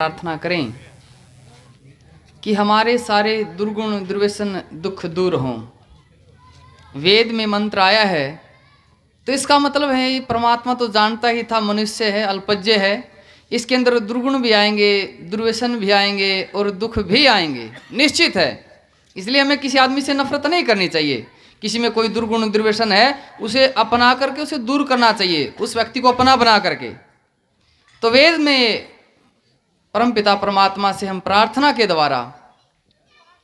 प्रार्थना करें कि हमारे सारे दुर्गुण दुर्व्यसन दुख दूर हों। वेद में मंत्र आया है तो इसका मतलब है ये परमात्मा तो जानता ही था मनुष्य है, अल्पज्य है, इसके अंदर दुर्गुण भी आएंगे, दुर्व्यसन भी आएंगे और दुख भी आएंगे, निश्चित है। इसलिए हमें किसी आदमी से नफरत नहीं करनी चाहिए। किसी में कोई दुर्गुण दुर्व्यसन है उसे अपना करके उसे दूर करना चाहिए, उस व्यक्ति को अपना बना करके। तो वेद में परमपिता परमात्मा से हम प्रार्थना के द्वारा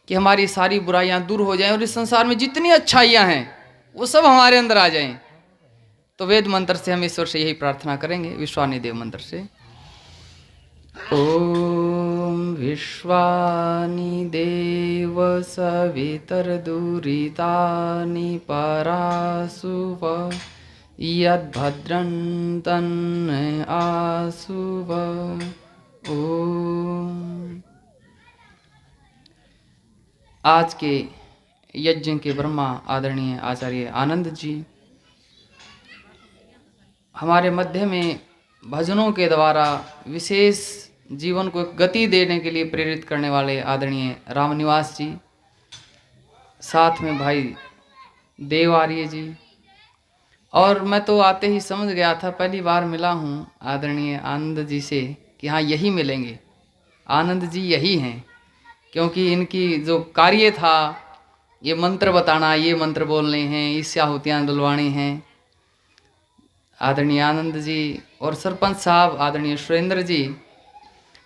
कि हमारी सारी बुराइयां दूर हो जाएं और इस संसार में जितनी अच्छाइयां हैं वो सब हमारे अंदर आ जाएं। तो वेद मंत्र से हम ईश्वर से यही प्रार्थना करेंगे, विश्वानि देव मंत्र से। ओम विश्वानि देव सवितर्दुरितानि परासुव यद्भद्रं तन्न आसुव। ओम। आज के यज्ञ के ब्रह्मा आदरणीय आचार्य आनंद जी, हमारे मध्य में भजनों के द्वारा विशेष जीवन को गति देने के लिए प्रेरित करने वाले आदरणीय रामनिवास जी, साथ में भाई देव आर्य जी। और मैं तो आते ही समझ गया था, पहली बार मिला हूँ आदरणीय आनंद जी से कि हाँ यही मिलेंगे, आनंद जी यही हैं, क्योंकि इनकी जो कार्य था ये मंत्र बताना, ये मंत्र बोलने हैं, इससे आहुतियाँ डलवानी हैं। आदरणीय आनंद जी और सरपंच साहब आदरणीय सुरेंद्र जी,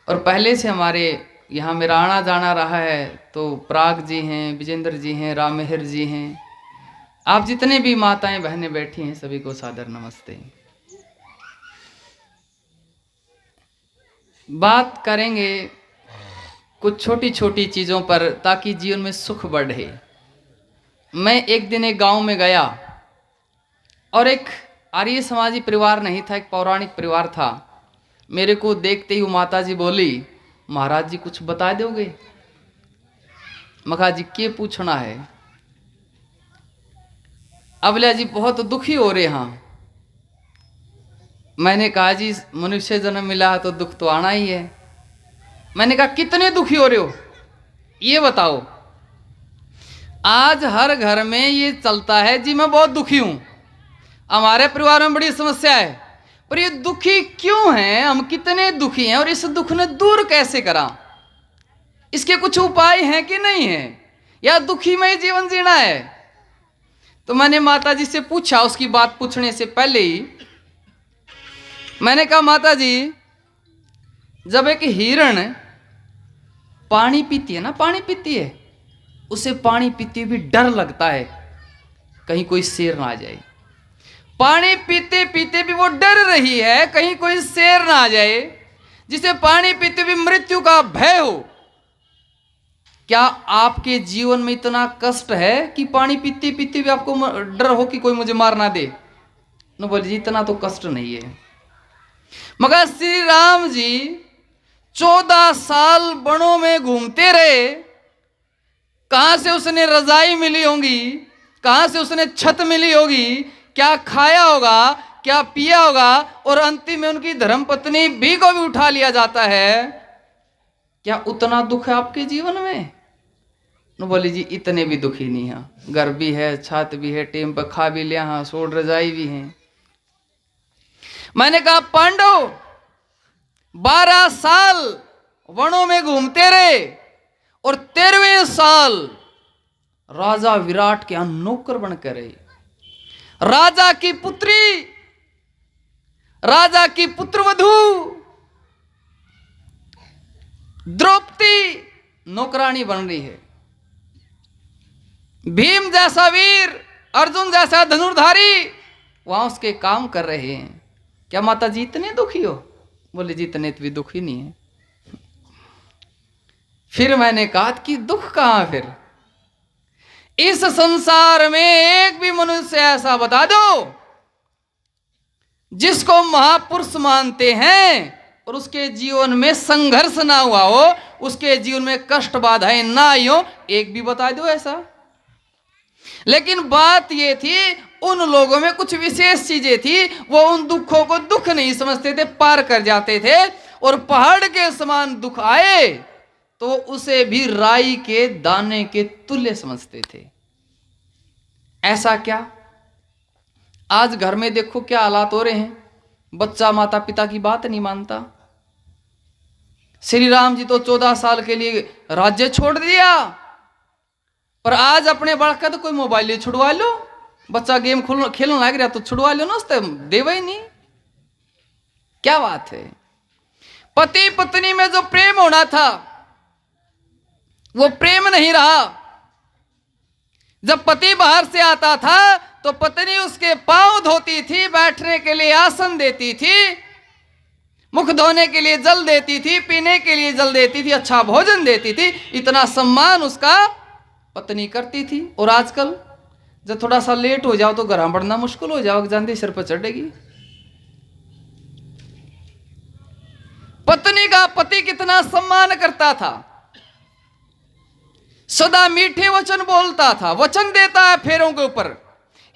और पहले से हमारे यहाँ मेरा आना जाना रहा है तो प्राग जी हैं, विजेंद्र जी हैं, राम मेहर जी हैं, आप जितने भी माताएं बहनें बैठी हैं सभी को सादर नमस्ते। बात करेंगे कुछ छोटी छोटी चीज़ों पर ताकि जीवन में सुख बढ़े। मैं एक दिन एक गांव में गया और एक आर्य समाजी परिवार नहीं था, एक पौराणिक परिवार था। मेरे को देखते ही वो माता जी बोली, महाराज जी कुछ बता दोगे? मखा जी के पूछना है? अबला जी बहुत दुखी हो रहे हैं। मैंने कहा जी मनुष्य जन्म मिला है तो दुख तो आना ही है। मैंने कहा कितने दुखी हो रहे हो ये बताओ। आज हर घर में ये चलता है जी मैं बहुत दुखी हूं, हमारे परिवार में बड़ी समस्या है, पर ये दुखी क्यों हैं, हम कितने दुखी हैं और इस दुख ने दूर कैसे करा, इसके कुछ उपाय हैं कि नहीं है, या दुखी में ही जीवन जीना है? तो मैंने माता जी से पूछा, उसकी बात पूछने से पहले ही मैंने कहा माता जी, जब एक हिरण पानी पीती है ना, पानी पीती है, उसे पानी पीते भी डर लगता है कहीं कोई शेर ना आ जाए। पानी पीते पीते भी वो डर रही है कहीं कोई शेर ना आ जाए, जिसे पानी पीते भी मृत्यु का भय हो। क्या आपके जीवन में इतना कष्ट है कि पानी पीते पीते भी आपको डर हो कि कोई मुझे मार ना दे? न बोले जी इतना तो कष्ट नहीं है। मगर श्री राम जी 14 साल वनों में घूमते रहे, कहां से उसने रजाई मिली होगी, कहां से उसने छत मिली होगी, क्या खाया होगा, क्या पिया होगा, और अंतिम में उनकी धर्मपत्नी भी को भी उठा लिया जाता है। क्या उतना दुख है आपके जीवन में? न बोली जी इतने भी दुखी नहीं है, घर भी है, छत भी है, टेम पर खा भी लिया, हाँ सोड़ रजाई भी है। मैंने कहा पांडव 12 साल वनों में घूमते रहे और 13वें साल राजा विराट के यहां नौकर बनकर रहे। राजा की पुत्री, राजा की पुत्रवधू द्रौपदी नौकरानी बन रही है। भीम जैसा वीर, अर्जुन जैसा धनुर्धारी वहां उसके काम कर रहे हैं। क्या माता जी इतने दुखी हो? बोले जी इतने भी दुखी नहीं है। फिर मैंने कहा कि दुख कहां फिर? इस संसार में एक भी मनुष्य ऐसा बता दो जिसको महापुरुष मानते हैं और उसके जीवन में संघर्ष ना हुआ हो, उसके जीवन में कष्ट बाधाएं ना आई हो, एक भी बता दो ऐसा। लेकिन बात ये थी उन लोगों में कुछ विशेष चीजें थी, वो उन दुखों को दुख नहीं समझते थे, पार कर जाते थे। और पहाड़ के समान दुख आए तो उसे भी राई के दाने के तुल्य समझते थे। ऐसा क्या? आज घर में देखो क्या हालात हो रहे हैं। बच्चा माता पिता की बात नहीं मानता। श्री राम जी तो 14 साल के लिए राज्य छोड़ दिया, पर आज अपने बढ़कर तो कोई मोबाइल छुड़वा लो। बच्चा गेम खेलने लग रहा तो छुड़वा लो ना, उससे देवा ही नहीं। क्या बात है। पति पत्नी में जो प्रेम होना था वो प्रेम नहीं रहा। जब पति बाहर से आता था तो पत्नी उसके पांव धोती थी, बैठने के लिए आसन देती थी, मुख धोने के लिए जल देती थी, पीने के लिए जल देती थी, अच्छा भोजन देती थी। इतना सम्मान उसका पत्नी करती थी। और आजकल जब थोड़ा सा लेट हो जाओ तो घर बढ़ना मुश्किल हो जाओ, जानती सिर पर चढ़ेगी। पत्नी का पति कितना सम्मान करता था, सदा मीठे वचन बोलता था, वचन देता है फेरों के ऊपर।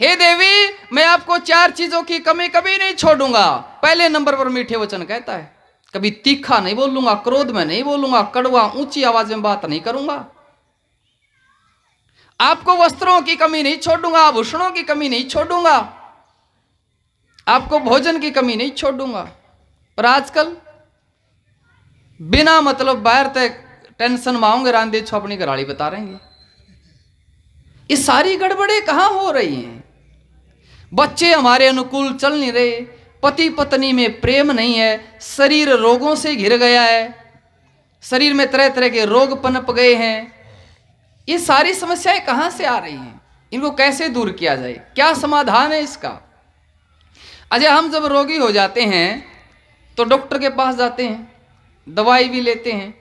हे देवी, मैं आपको 4 चीजों की कमी कभी नहीं छोड़ूंगा। पहले नंबर पर मीठे वचन कहता है। कभी तीखा नहीं बोलूंगा, क्रोध में नहीं बोलूंगा, कड़वा ऊंची आवाज में बात नहीं करूंगा। आपको वस्त्रों की कमी नहीं छोड़ूंगा, आभूषणों की कमी नहीं छोड़ूंगा, आपको भोजन की कमी नहीं छोड़ूंगा। पर आजकल बिना मतलब बाहर तक टेंशन मांगे रांधे छो अपनी घराड़ी बता रहेंगे। ये सारी गड़बड़े कहां हो रही हैं? बच्चे हमारे अनुकूल चल नहीं रहे, पति पत्नी में प्रेम नहीं है, शरीर रोगों से घिर गया है, शरीर में तरह तरह के रोग पनप गए हैं। ये सारी समस्याएं कहां से आ रही हैं? इनको कैसे दूर किया जाए? क्या समाधान है इसका? अजय, हम जब रोगी हो जाते हैं तो डॉक्टर के पास जाते हैं, दवाई भी लेते हैं,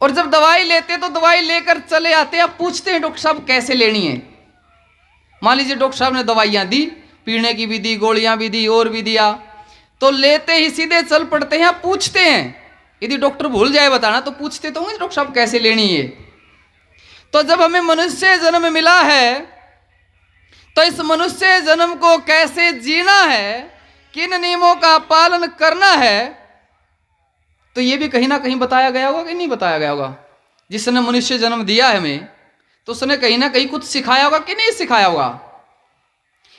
और जब दवाई लेते तो दवाई लेकर चले आते हैं। अब पूछते हैं डॉक्टर साहब कैसे लेनी है। मान लीजिए डॉक्टर साहब ने दवाइयां दी, पीने की भी दी, गोलियां भी दी और भी दिया, तो लेते ही सीधे चल पड़ते हैं। अब पूछते हैं, यदि डॉक्टर भूल जाए बताना तो पूछते तो होंगे डॉक्टर साहब कैसे लेनी है। तो जब हमें मनुष्य जन्म मिला है तो इस मनुष्य जन्म को कैसे जीना है, किन नियमों का पालन करना है, तो ये भी कहीं ना कहीं बताया गया होगा कि नहीं बताया गया होगा। जिसने मनुष्य जन्म दिया है हमें, तो उसने कहीं ना कहीं कुछ सिखाया होगा कि नहीं सिखाया होगा।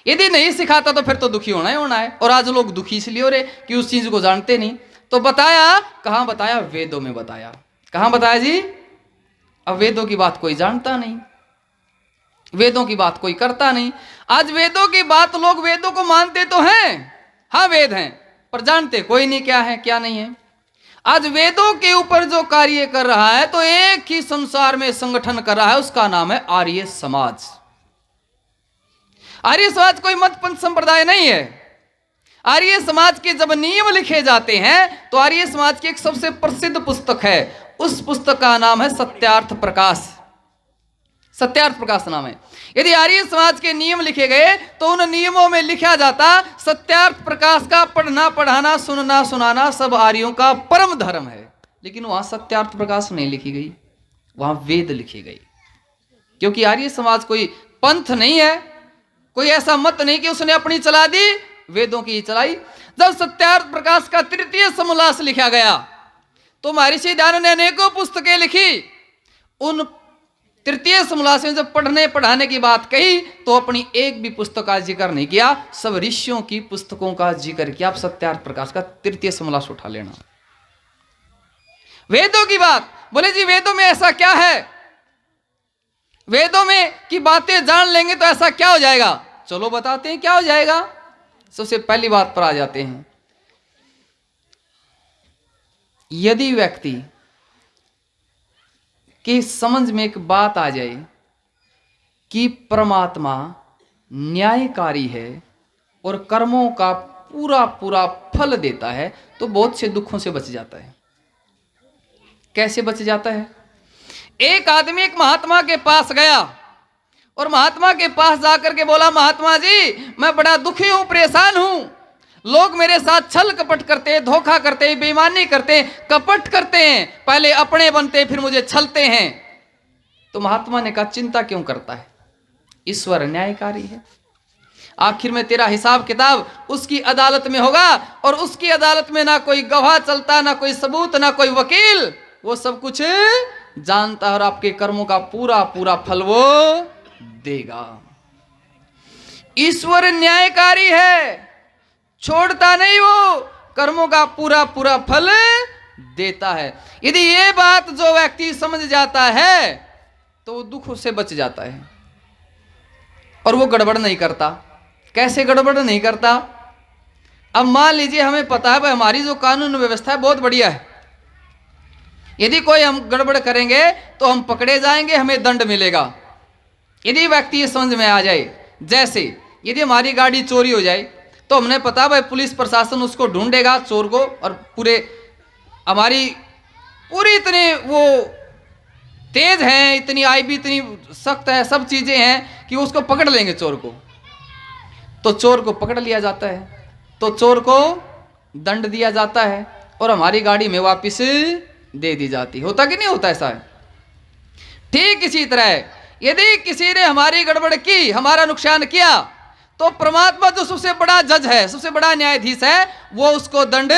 यदि नहीं सिखाता तो फिर तो दुखी होना ही होना है। और आज लोग दुखी इसलिए हो रहे कि उस चीज को जानते नहीं। तो बताया, कहां बताया? वेदों में बताया। कहां बताया जी? अब वेदों की बात कोई जानता नहीं, वेदों की बात कोई करता नहीं। आज वेदों की बात, लोग वेदों को मानते तो हैं, हाँ वेद हैं, पर जानते कोई नहीं क्या है क्या नहीं है। आज वेदों के ऊपर जो कार्य कर रहा है तो एक ही संसार में संगठन कर रहा है, उसका नाम है आर्य समाज। आर्य समाज कोई मत पंथ संप्रदाय नहीं है। आर्य समाज के जब नियम लिखे जाते हैं तो आर्य समाज की एक सबसे प्रसिद्ध पुस्तक है, उस पुस्तक का नाम है सत्यार्थ प्रकाश। सत्यार्थ प्रकाश नाम है। यदि आर्य समाज के नियम लिखे गए तो उन नियमों में लिखा जाता सत्यार्थ प्रकाश का पढ़ना पढ़ाना सुनना सुनाना सब आर्यों का परम धर्म है। लेकिन वहां सत्यार्थ प्रकाश नहीं लिखी गई, वहां वेद लिखी गई। क्योंकि आर्य समाज कोई पंथ नहीं है, कोई ऐसा मत नहीं कि उसने अपनी चला दी, वेदों की चलाई। जब सत्यार्थ प्रकाश का 3य समोल्लास लिखा गया तो महर्षि दयानंद ने अनेकों पुस्तकें लिखी। उन 3य समोल्लास में जब पढ़ने पढ़ाने की बात कही तो अपनी एक भी पुस्तक का जिक्र नहीं किया, सब ऋषियों की पुस्तकों का जिक्र किया। आप सत्यार्थ प्रकाश का 3य समोल्लास उठा लेना। वेदों की बात, बोले जी वेदों में ऐसा क्या है, वेदों में की बातें जान लेंगे तो ऐसा क्या हो जाएगा। चलो बताते हैं क्या हो जाएगा। सबसे पहली बात पर आ जाते हैं। यदि व्यक्ति की समझ में एक बात आ जाए कि परमात्मा न्यायकारी है और कर्मों का पूरा पूरा फल देता है, तो बहुत से दुखों से बच जाता है। कैसे बच जाता है? एक आदमी एक महात्मा के पास गया और महात्मा के पास जाकर के बोला, महात्मा जी मैं बड़ा दुखी हूं, परेशान हूं, लोग मेरे साथ छल कपट करते, धोखा करते, बेईमानी करते, कपट करते हैं, पहले अपने बनते फिर मुझे छलते हैं। तो महात्मा ने कहा चिंता क्यों करता है, ईश्वर न्यायकारी है। आखिर में तेरा हिसाब किताब उसकी अदालत में होगा, और उसकी अदालत में ना कोई गवाह चलता, ना कोई सबूत, ना कोई वकील, वो सब कुछ जानता है और आपके कर्मों का पूरा पूरा फल वो देगा। ईश्वर न्यायकारी है, छोड़ता नहीं, वो कर्मों का पूरा पूरा फल देता है। यदि ये बात जो व्यक्ति समझ जाता है तो वो दुख से बच जाता है और वो गड़बड़ नहीं करता। कैसे गड़बड़ नहीं करता? अब मान लीजिए हमें पता है भाई हमारी जो कानून व्यवस्था है बहुत बढ़िया है, यदि कोई हम गड़बड़ करेंगे तो हम पकड़े जाएंगे, हमें दंड मिलेगा। यदि व्यक्ति ये समझ में आ जाए, जैसे यदि हमारी गाड़ी चोरी हो जाए तो हमने पता भाई पुलिस प्रशासन उसको ढूंढेगा चोर को, और पूरे हमारी पूरी इतनी वो तेज है, इतनी आईबी इतनी सख्त है, सब चीजें हैं कि उसको पकड़ लेंगे चोर को। तो चोर को पकड़ लिया जाता है, तो चोर को दंड दिया जाता है और हमारी गाड़ी में वापस दे दी जाती। होता कि नहीं होता ऐसा है? ठीक इसी तरह यदि किसी ने हमारी गड़बड़ की, हमारा नुकसान किया, तो परमात्मा जो सबसे बड़ा जज है, सबसे बड़ा न्यायाधीश है, वो उसको दंड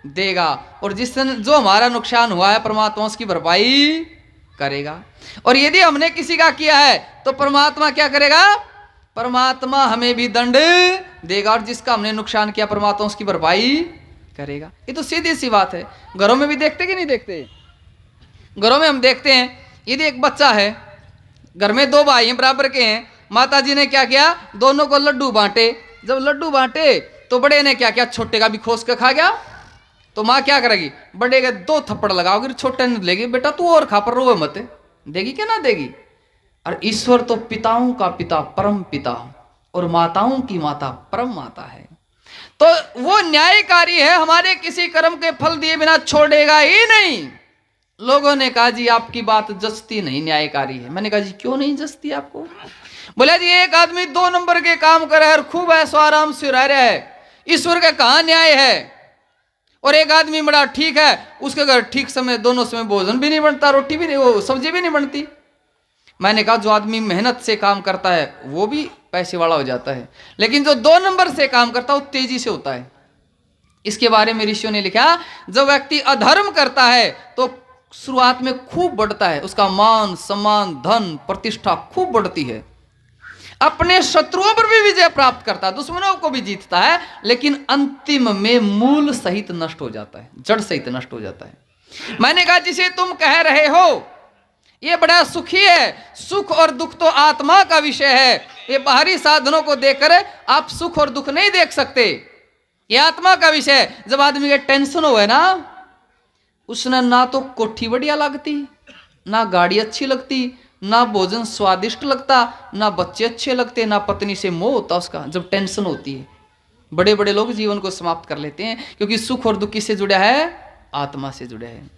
देगा, और जिस जो हमारा नुकसान हुआ है परमात्मा उसकी भरपाई करेगा। और यदि हमने किसी का किया है तो परमात्मा क्या करेगा? परमात्मा हमें भी दंड देगा, और जिसका हमने नुकसान किया परमात्मा उसकी भरपाई करेगा। ये तो सीधी सी बात है। घरों में भी देखते कि नहीं देखते? घरों में हम देखते हैं, यदि एक बच्चा है, घर में दो भाई हैं बराबर के हैं, माता जी ने क्या किया? दोनों को लड्डू बांटे। जब लड्डू बांटे तो बड़े ने क्या किया? छोटे का भी खोस के खा गया। तो माँ क्या करेगी? बड़े के दो थप्पड़ लगाओगी, छोटे ने लेगी, बेटा तू और खा, पर रोवे मत। देगी क्या? ना देगी। और ईश्वर तो पिताओं का पिता परम पिता और माताओं की माता परम माता है, तो वो न्यायकारी है, हमारे किसी कर्म के फल दिए बिना छोड़ेगा ही नहीं। लोगों ने कहा जी आपकी बात जचती नहीं, न्यायकारी है। मैंने कहा जी क्यों नहीं जचती आपको? बोला जी एक आदमी 2 नंबर के काम कर रहा है और खूब ऐसो आराम से रह रहा है, ईश्वर का कहां न्याय है? और एक आदमी बड़ा ठीक है, उसके घर ठीक समय दोनों समय भोजन भी नहीं बनता, रोटी भी नहीं, वो सब्जी भी नहीं बनती। मैंने कहा जो आदमी मेहनत से काम करता है वो भी पैसे वाला हो जाता है, लेकिन जो 2 नंबर से काम करता है वो तेजी से होता है। इसके बारे में ऋषियों ने लिखा, जब व्यक्ति अधर्म करता है तो शुरुआत में खूब बढ़ता है, उसका मान सम्मान धन प्रतिष्ठा खूब बढ़ती है, अपने शत्रुओं पर भी विजय प्राप्त करता है, दुश्मनों को भी जीतता है, लेकिन अंतिम में मूल सहित नष्ट हो जाता है, जड़ सहित नष्ट हो जाता है। मैंने कहा जिसे तुम कह रहे हो ये बड़ा सुखी है, सुख और दुख तो आत्मा का विषय है, ये बाहरी साधनों को देखकर आप सुख और दुख नहीं देख सकते, ये आत्मा का विषय है। जब आदमी के टेंशन हो ना, उसने ना तो कोठी बढ़िया लगती, ना गाड़ी अच्छी लगती, ना भोजन स्वादिष्ट लगता, ना बच्चे अच्छे लगते, ना पत्नी से मोह होता उसका। जब टेंशन होती है बड़े बड़े लोग जीवन को समाप्त कर लेते हैं, क्योंकि सुख और दुख किससे जुड़ा है? आत्मा से जुड़ा है।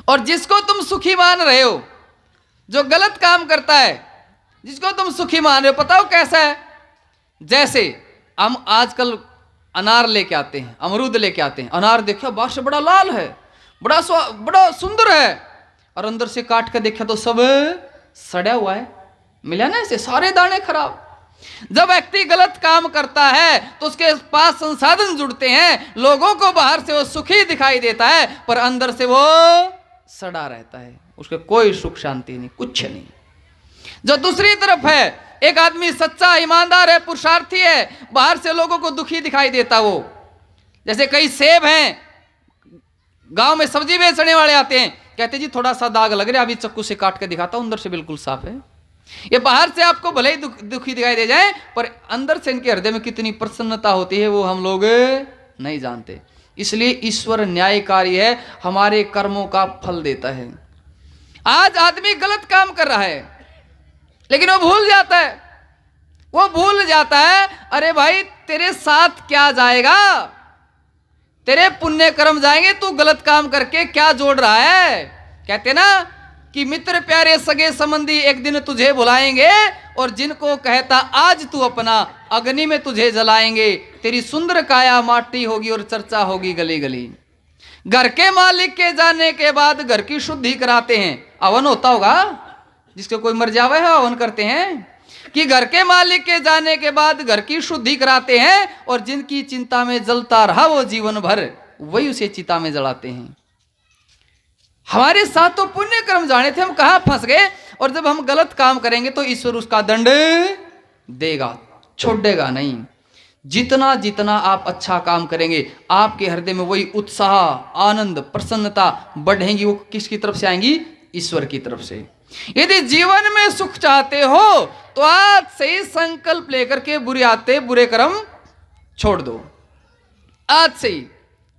और जिसको तुम सुखी मान रहे हो, जो गलत काम करता है, जिसको तुम सुखी मान रहे हो, पता हो कैसा है? जैसे हम आजकल अनार लेके आते हैं, अमरूद लेके आते हैं, अनार देखो बाहर से बड़ा लाल है, बड़ा सुंदर है, और अंदर से काट कर देखा तो सब सड़ा हुआ है, मिला ना, ऐसे सारे दाने खराब। जब व्यक्ति गलत काम करता है तो उसके पास संसाधन जुड़ते हैं, लोगों को बाहर से वो सुखी दिखाई देता है, पर अंदर से वो सड़ा रहता है, उसके कोई सुख शांति नहीं, कुछ नहीं। जो दूसरी तरफ है, एक आदमी सच्चा ईमानदार है, पुरुषार्थी है, बाहर से लोगों को दुखी दिखाई देता वो। जैसे कई सेब हैं, गांव में सब्जी बेचने वाले आते हैं, कहते जी थोड़ा सा दाग लग रहा है, अभी चक्कू से काट के दिखाता हूं, अंदर से बिल्कुल साफ है। ये बाहर से आपको भले ही दुखी दिखाई दे जाए, पर अंदर से इनके हृदय में कितनी प्रसन्नता होती है वो हम लोग नहीं जानते। इसलिए ईश्वर न्यायकारी है, हमारे कर्मों का फल देता है। आज आदमी गलत काम कर रहा है, लेकिन वो भूल जाता है, अरे भाई तेरे साथ क्या जाएगा? तेरे पुण्य कर्म जाएंगे, तू गलत काम करके क्या जोड़ रहा है? कहते ना कि मित्र प्यारे सगे संबंधी एक दिन तुझे बुलाएंगे, और जिनको कहता आज तू अपना, अग्नि में तुझे जलाएंगे, तेरी सुंदर काया माटी होगी और चर्चा होगी गली गली। घर के मालिक के जाने के बाद घर की शुद्धि कराते हैं, हवन होता होगा, जिसको कोई मर जावे है हवन करते हैं। कि घर के मालिक के जाने के बाद घर की शुद्धि कराते हैं और जिनकी चिंता में जलता रहा वो जीवन भर, वही उसे चिता में जलाते हैं। हमारे साथ तो पुण्य कर्म जाने थे, हम कहां फंस गए। और जब हम गलत काम करेंगे तो ईश्वर उसका दंड देगा, छोड़ेगा नहीं। जितना जितना आप अच्छा काम करेंगे आपके हृदय में वही उत्साह, आनंद, प्रसन्नता बढ़ेंगी। वो किसकी तरफ से आएंगी? ईश्वर की तरफ से। यदि जीवन में सुख चाहते हो तो आज से ही संकल्प लेकर के बुरे कर्म छोड़ दो, आज से ही,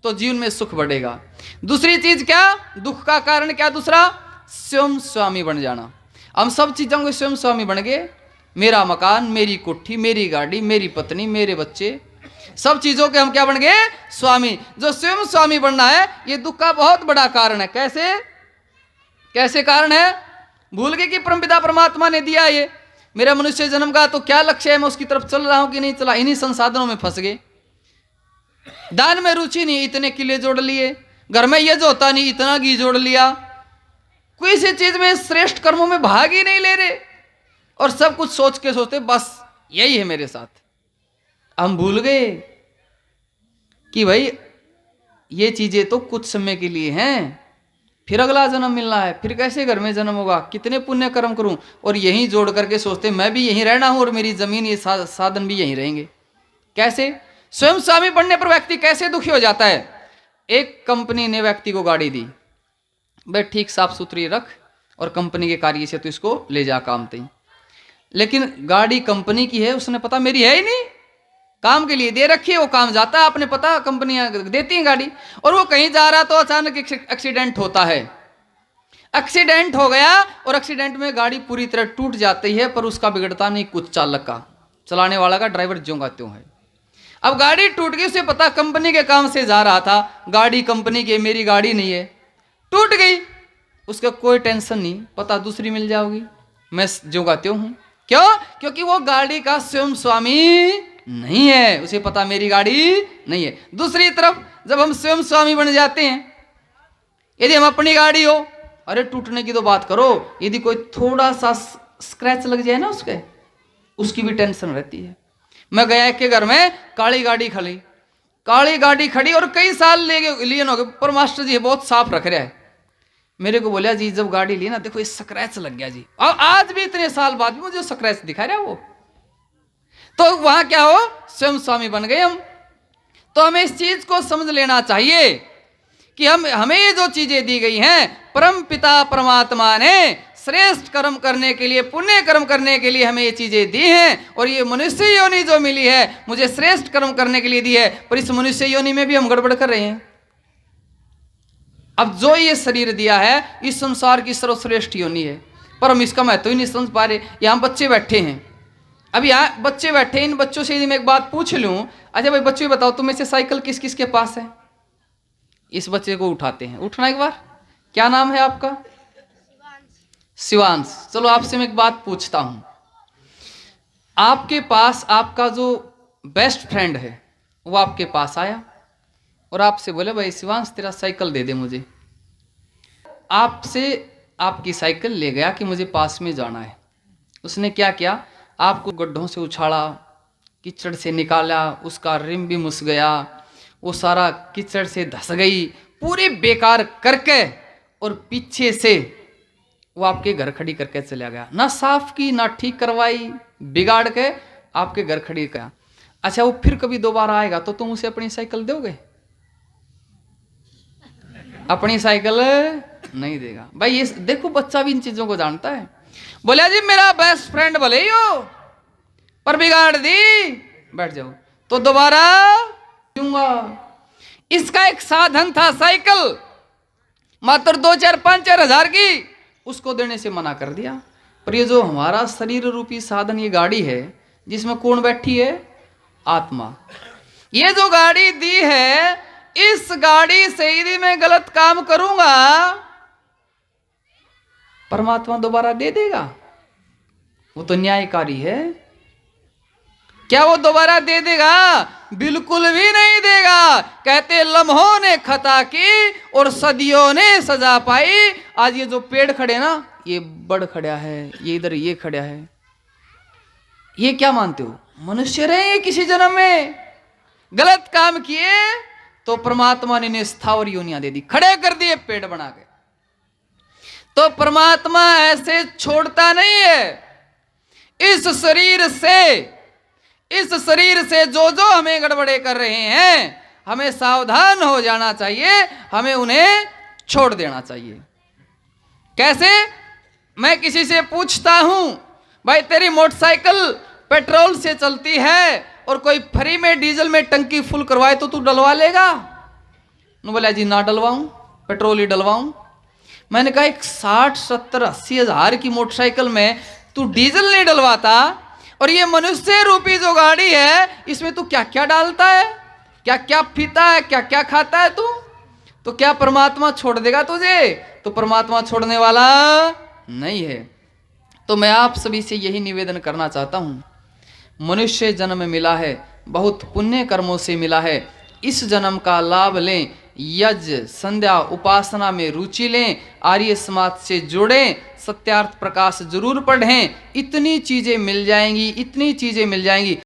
तो जीवन में सुख बढ़ेगा। दूसरी चीज क्या? दुख का कारण क्या दूसरा? स्वयं स्वामी बन जाना। हम सब चीजों के स्वयं स्वामी बन गए। मेरा मकान, मेरी कोठी, मेरी गाड़ी, मेरी पत्नी, मेरे बच्चे, सब चीजों के हम क्या बन गए? स्वामी। जो स्वयं स्वामी बनना है ये दुख का बहुत बड़ा कारण है। कैसे कैसे कारण है? भूल गए कि परमपिता परमात्मा ने दिया ये मेरा मनुष्य जन्म का, तो क्या लक्ष्य है, मैं उसकी तरफ चल रहा हूं कि नहीं चला। इन्हीं संसाधनों में फंस गए। दान में रुचि नहीं, इतने किले जोड़ लिए। घर में ये जो होता नहीं, इतना घी जोड़ लिया। कोई सी चीज में श्रेष्ठ कर्मों में भाग ही नहीं ले रहे और सब कुछ सोच के सोचते बस यही है मेरे साथ। हम भूल गए कि भाई ये चीजें तो कुछ समय के लिए हैं, फिर अगला जन्म मिलना है, फिर कैसे घर में जन्म होगा, कितने पुण्य कर्म करूं। और यहीं जोड़ करके सोचते मैं भी यहीं रहना हूं और मेरी जमीन, ये साधन भी यहीं रहेंगे। कैसे? स्वयं स्वामी बनने पर व्यक्ति कैसे दुखी हो जाता है। एक कंपनी ने व्यक्ति को गाड़ी दी, भाई ठीक साफ सुथरी रख और कंपनी के कार्य से तो इसको ले जा काम तई। लेकिन गाड़ी कंपनी की है, उसने पता मेरी है ही नहीं, काम के लिए दे रखी है, वो काम जाता है, आपने पता कंपनियां देती हैं गाड़ी। और वो कहीं जा रहा तो अचानक एक्सीडेंट होता है। एक्सीडेंट हो गया और एक्सीडेंट में गाड़ी पूरी तरह टूट जाती है, पर उसका बिगड़ता नहीं कुछ चालक का, चलाने वाला का, ड्राइवर ज्यों का त्यों है। अब गाड़ी टूट गई, उसे पता कंपनी के काम से जा रहा था, गाड़ी कंपनी की, मेरी गाड़ी नहीं है, टूट गई। उसका कोई टेंशन नहीं, पता दूसरी मिल जाओगी, मैं ज्यों का त्यों हूं। क्यों? क्योंकि वो गाड़ी का स्वयं स्वामी नहीं है, उसे पता मेरी गाड़ी नहीं है। दूसरी तरफ जब हम स्वयं स्वामी बन जाते हैं, यदि हम अपनी गाड़ी हो, अरे टूटने की तो बात करो, यदि कोई थोड़ा सा स्क्रैच लग जाए ना उसके, उसकी भी टेंशन रहती है। मैं गया एक के घर में, काली गाड़ी खड़ी और कई साल लिए हो गए, पर मास्टर जी बहुत साफ रख रहा है। मेरे को बोला जी जब गाड़ी ली ना, देखो ये स्क्रैच लग गया जी, और आज भी इतने साल बाद भी मुझे स्क्रैच दिखा रहा है वो। तो वहां क्या हो? स्वयं स्वामी बन गए हम। तो हमें इस चीज को समझ लेना चाहिए कि हमें ये जो चीजें दी गई हैं, परम पिता परमात्मा ने श्रेष्ठ कर्म करने के लिए, पुण्य कर्म करने के लिए हमें ये चीजें दी हैं। और ये मनुष्य योनि जो मिली है मुझे श्रेष्ठ कर्म करने के लिए दी है, पर इस मनुष्य योनि में भी हम गड़बड़ कर रहे हैं। अब जो ये शरीर दिया है इस संसार की सर्वश्रेष्ठ योनि है, पर हम इसका महत्व ही नहीं समझ पा रहे। यहाँ बच्चे बैठे हैं, अब यहाँ बच्चे बैठे, इन बच्चों से यदि मैं एक बात पूछ लूं, अच्छा भाई बच्चे बताओ तुम्हें से साइकिल किस किस के पास है? इस बच्चे को उठाते हैं, उठना एक बार। क्या नाम है आपका? शिवांश। चलो आपसे मैं एक बात पूछता हूं, आपके पास आपका जो बेस्ट फ्रेंड है वो आपके पास आया और आपसे बोले भाई शिवांश तेरा साइकिल दे दे मुझे। आपसे आपकी साइकिल ले गया कि मुझे पास में जाना है। उसने क्या किया? आपको गड्ढों से उछाला, कीचड़ से निकाला, उसका रिम भी मुस गया, वो सारा कीचड़ से धस गई, पूरी बेकार करके, और पीछे से वो आपके घर खड़ी करके चला गया। ना साफ की, ना ठीक करवाई, बिगाड़ के आपके घर खड़ी किया। अच्छा वो फिर कभी दोबारा आएगा तो तुम उसे अपनी साइकिल दोगे? अपनी साइकिल नहीं देगा। भाई ये देखो बच्चा भी इन चीजों को जानता है। बोला जी मेरा बेस्ट फ्रेंड भले ही हो पर बिगाड़ दी, बैठ जाओ तो दोबारा दूंगा। इसका एक साधन था साइकिल, मात्र 2-4-5 हजार की, उसको देने से मना कर दिया। पर ये जो हमारा शरीर रूपी साधन, ये गाड़ी है जिसमें कौन बैठी है? आत्मा। ये जो गाड़ी दी है, इस गाड़ी से यदि मैं गलत काम करूंगा परमात्मा दोबारा दे देगा? वो तो न्यायकारी है। क्या वो दोबारा दे देगा? बिल्कुल भी नहीं देगा। कहते लम्हों ने खता की और सदियों ने सजा पाई। आज ये जो पेड़ खड़े ना, ये बड़ खड़ा है, ये इधर ये खड़ा है, ये क्या मानते हो? मनुष्य रहे किसी जन्म में, गलत काम किए तो परमात्मा ने इन्हें स्थावर योनियां दे दी, खड़े कर दिए पेड़ बना के। तो परमात्मा ऐसे छोड़ता नहीं है। इस शरीर से जो जो हमें गड़बड़े कर रहे हैं, हमें सावधान हो जाना चाहिए, हमें उन्हें छोड़ देना चाहिए। कैसे? मैं किसी से पूछता हूं, भाई तेरी मोटरसाइकिल पेट्रोल से चलती है और कोई फ्री में डीजल में टंकी फुल करवाए तो तू डलवा लेगा? न बोला जी ना डलवाऊं, पेट्रोल ही डलवाऊं। मैंने कहा एक 60, 70, 80 हजार की मोटरसाइकिल में तू डीजल नहीं डलवाता, और ये मनुष्य रूपी जो गाड़ी है इसमें तू क्या क्या डालता है, क्या क्या पीता है, क्या क्या खाता है तू, तो क्या परमात्मा छोड़ देगा तुझे? तो परमात्मा छोड़ने वाला नहीं है। तो मैं आप सभी से यही निवेदन करना चाहता हूं, मनुष्य जन्म मिला है, बहुत पुण्य कर्मों से मिला है, इस जन्म का लाभ लें, यज्ञ संध्या उपासना में रुचि लें, आर्य समाज से जुड़ें, सत्यार्थ प्रकाश जरूर पढ़ें, इतनी चीजें मिल जाएंगी, इतनी चीजें मिल जाएंगी।